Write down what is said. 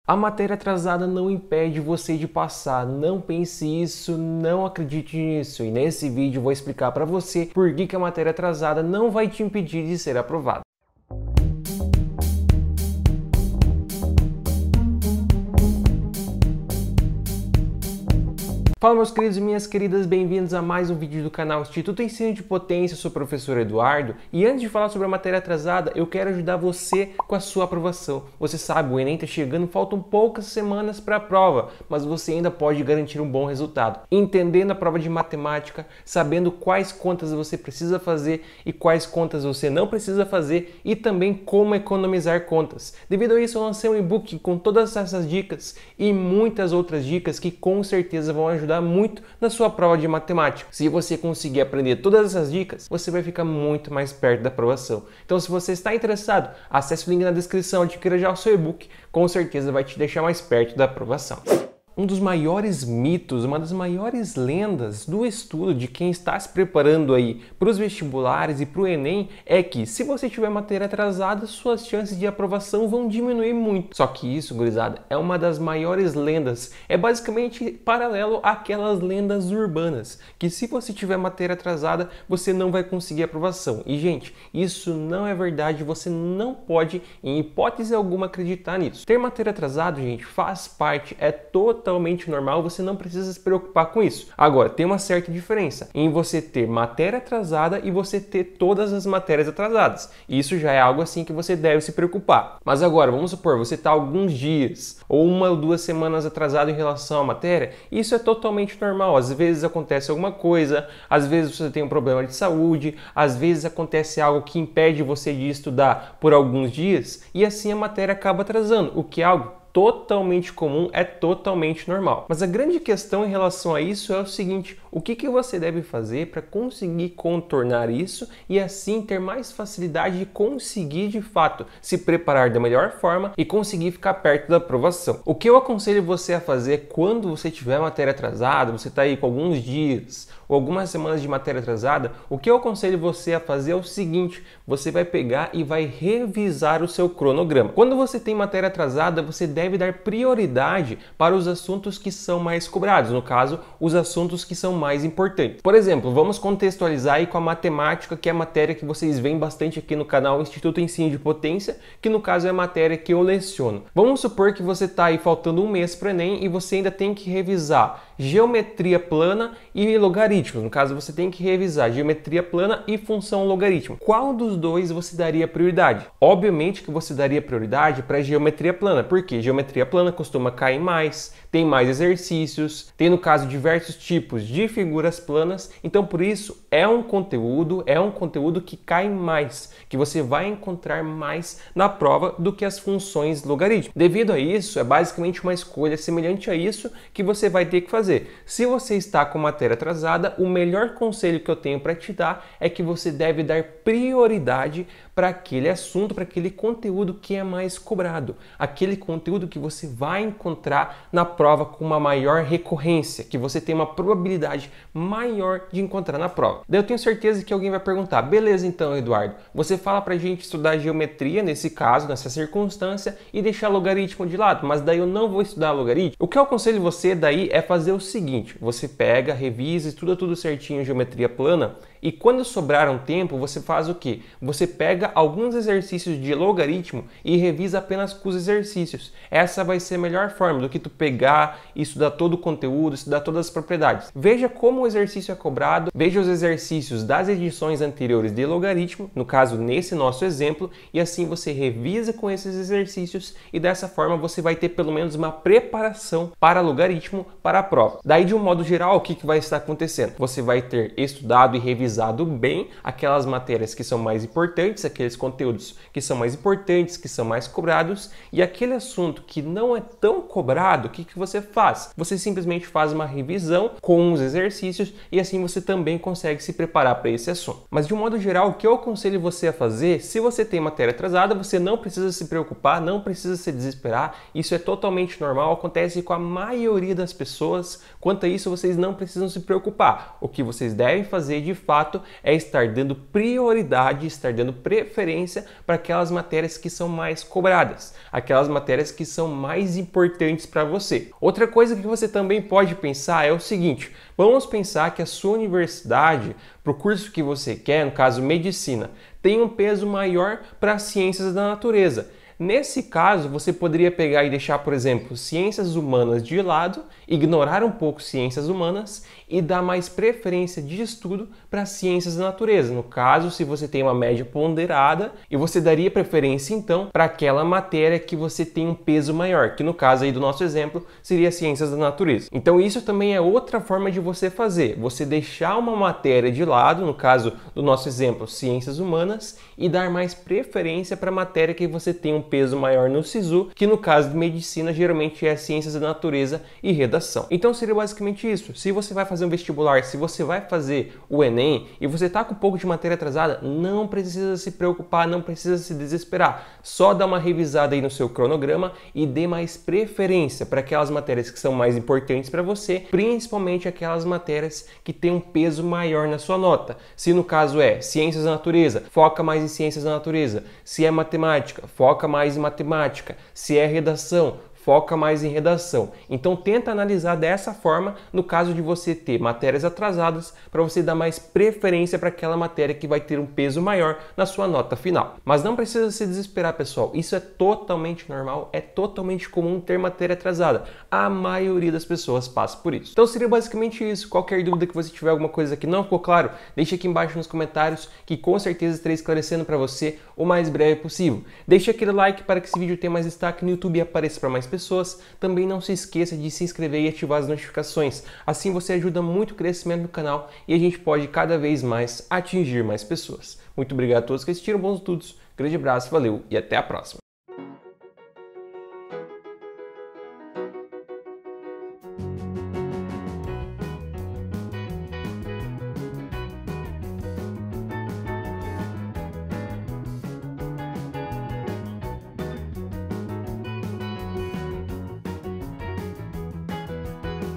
A matéria atrasada não impede você de passar, não pense isso, não acredite nisso. E nesse vídeo eu vou explicar para você por que a matéria atrasada não vai te impedir de ser aprovado. Fala meus queridos e minhas queridas, bem-vindos a mais um vídeo do canal Instituto Ensino de Potência. Eu sou o professor Eduardo e antes de falar sobre a matéria atrasada, eu quero ajudar você com a sua aprovação. Você sabe, o Enem está chegando, faltam poucas semanas para a prova, mas você ainda pode garantir um bom resultado. Entendendo a prova de matemática, sabendo quais contas você precisa fazer e quais contas você não precisa fazer e também como economizar contas. Devido a isso, eu lancei um e-book com todas essas dicas e muitas outras dicas que com certeza vão ajudar muito na sua prova de matemática. Se você conseguir aprender todas essas dicas, você vai ficar muito mais perto da aprovação. Então, se você está interessado, acesse o link na descrição, adquira já o seu e-book, com certeza vai te deixar mais perto da aprovação. Um dos maiores mitos, uma das maiores lendas do estudo de quem está se preparando aí para os vestibulares e para o Enem é que se você tiver matéria atrasada, suas chances de aprovação vão diminuir muito. Só que isso, gurizada, é uma das maiores lendas. É basicamente paralelo àquelas lendas urbanas, que se você tiver matéria atrasada, você não vai conseguir aprovação. E, gente, isso não é verdade, você não pode, em hipótese alguma, acreditar nisso. Ter matéria atrasada, gente, faz parte, é totalmente normal, você não precisa se preocupar com isso. Agora, tem uma certa diferença em você ter matéria atrasada e você ter todas as matérias atrasadas. Isso já é algo assim que você deve se preocupar. Mas agora, vamos supor, você está alguns dias ou uma ou duas semanas atrasado em relação à matéria, isso é totalmente normal. Às vezes acontece alguma coisa, às vezes você tem um problema de saúde, às vezes acontece algo que impede você de estudar por alguns dias e assim a matéria acaba atrasando, o que é algo totalmente comum, é totalmente normal. Mas a grande questão em relação a isso é o seguinte: o que você deve fazer para conseguir contornar isso e assim ter mais facilidade de conseguir de fato se preparar da melhor forma e conseguir ficar perto da aprovação? O que eu aconselho você a fazer quando você tiver matéria atrasada, você está aí com alguns dias ou algumas semanas de matéria atrasada, o que eu aconselho você a fazer é o seguinte: você vai pegar e vai revisar o seu cronograma. Quando você tem matéria atrasada, você deve dar prioridade para os assuntos que são mais cobrados, no caso, os assuntos que são mais importantes. Por exemplo, vamos contextualizar aí com a matemática, que é a matéria que vocês veem bastante aqui no canal Instituto Ensino de Potência, que no caso é a matéria que eu leciono. Vamos supor que você está aí faltando um mês para o Enem e você ainda tem que revisar geometria plana e logaritmos. No caso, você tem que revisar geometria plana e função logaritmo. Qual dos dois você daria prioridade? Obviamente que você daria prioridade para geometria plana, porque geometria plana costuma cair mais, tem mais exercícios, tem no caso diversos tipos de figuras planas, então por isso é um conteúdo que cai mais, que você vai encontrar mais na prova do que as funções logaritmo. Devido a isso, é basicamente uma escolha semelhante a isso que você vai ter que fazer. Se você está com matéria atrasada, o melhor conselho que eu tenho para te dar é que você deve dar prioridade para aquele assunto, para aquele conteúdo que é mais cobrado, aquele conteúdo que você vai encontrar na prova com uma maior recorrência, que você tem uma probabilidade maior de encontrar na prova. Daí eu tenho certeza que alguém vai perguntar: beleza então, Eduardo, você fala para a gente estudar geometria nesse caso, nessa circunstância, e deixar logaritmo de lado, mas daí eu não vou estudar logaritmo. O que eu aconselho você daí é fazer o seguinte: você pega, revisa, estuda tudo certinho em geometria plana e quando sobrar um tempo, você faz o quê? Você pega alguns exercícios de logaritmo e revisa apenas com os exercícios. Essa vai ser a melhor forma do que tu pegar e estudar todo o conteúdo, estudar todas as propriedades. Veja como o exercício é cobrado, veja os exercícios das edições anteriores de logaritmo, no caso nesse nosso exemplo, e assim você revisa com esses exercícios e dessa forma você vai ter pelo menos uma preparação para logaritmo para a prova. Daí, de um modo geral, o que vai estar acontecendo? Você vai ter estudado e revisado bem aquelas matérias que são mais importantes, aqueles conteúdos que são mais importantes, que são mais cobrados, e aquele assunto que não é tão cobrado, o que você faz? Você simplesmente faz uma revisão com os exercícios e assim você também consegue se preparar para esse assunto. Mas de um modo geral, o que eu aconselho você a fazer, se você tem matéria atrasada, você não precisa se preocupar, não precisa se desesperar, isso é totalmente normal, acontece com a maioria das pessoas. Quanto a isso, vocês não precisam se preocupar. O que vocês devem fazer de fato fato é estar dando prioridade, estar dando preferência para aquelas matérias que são mais cobradas, aquelas matérias que são mais importantes para você. Outra coisa que você também pode pensar é o seguinte: vamos pensar que a sua universidade, para o curso que você quer, no caso medicina, tem um peso maior para ciências da natureza. Nesse caso, você poderia pegar e deixar, por exemplo, ciências humanas de lado, ignorar um pouco ciências humanas e dar mais preferência de estudo para ciências da natureza. No caso, se você tem uma média ponderada, e você daria preferência então para aquela matéria que você tem um peso maior, que no caso aí do nosso exemplo seria ciências da natureza. Então isso também é outra forma de você fazer, você deixar uma matéria de lado, no caso do nosso exemplo, ciências humanas, e dar mais preferência para a matéria que você tem um peso maior no SISU, que no caso de medicina geralmente é ciências da natureza e redação. Então seria basicamente isso. Se você vai fazer um vestibular, se você vai fazer o Enem e você está com um pouco de matéria atrasada, não precisa se preocupar, não precisa se desesperar. Só dá uma revisada aí no seu cronograma e dê mais preferência para aquelas matérias que são mais importantes para você, principalmente aquelas matérias que têm um peso maior na sua nota. Se no caso é ciências da natureza, foca mais em ciências da natureza. Se é matemática, foca mais em matemática. Se é redação, foca mais em redação. Então tenta analisar dessa forma no caso de você ter matérias atrasadas, para você dar mais preferência para aquela matéria que vai ter um peso maior na sua nota final. Mas não precisa se desesperar, pessoal. Isso é totalmente normal, é totalmente comum ter matéria atrasada. A maioria das pessoas passa por isso. Então seria basicamente isso. Qualquer dúvida que você tiver, alguma coisa que não ficou claro, deixa aqui embaixo nos comentários que com certeza estarei esclarecendo para você o mais breve possível. Deixa aquele like para que esse vídeo tenha mais destaque no YouTube e apareça para mais pessoas. Também não se esqueça de se inscrever e ativar as notificações. Assim você ajuda muito o crescimento do canal e a gente pode cada vez mais atingir mais pessoas. Muito obrigado a todos que assistiram, bons estudos, grande abraço, valeu e até a próxima.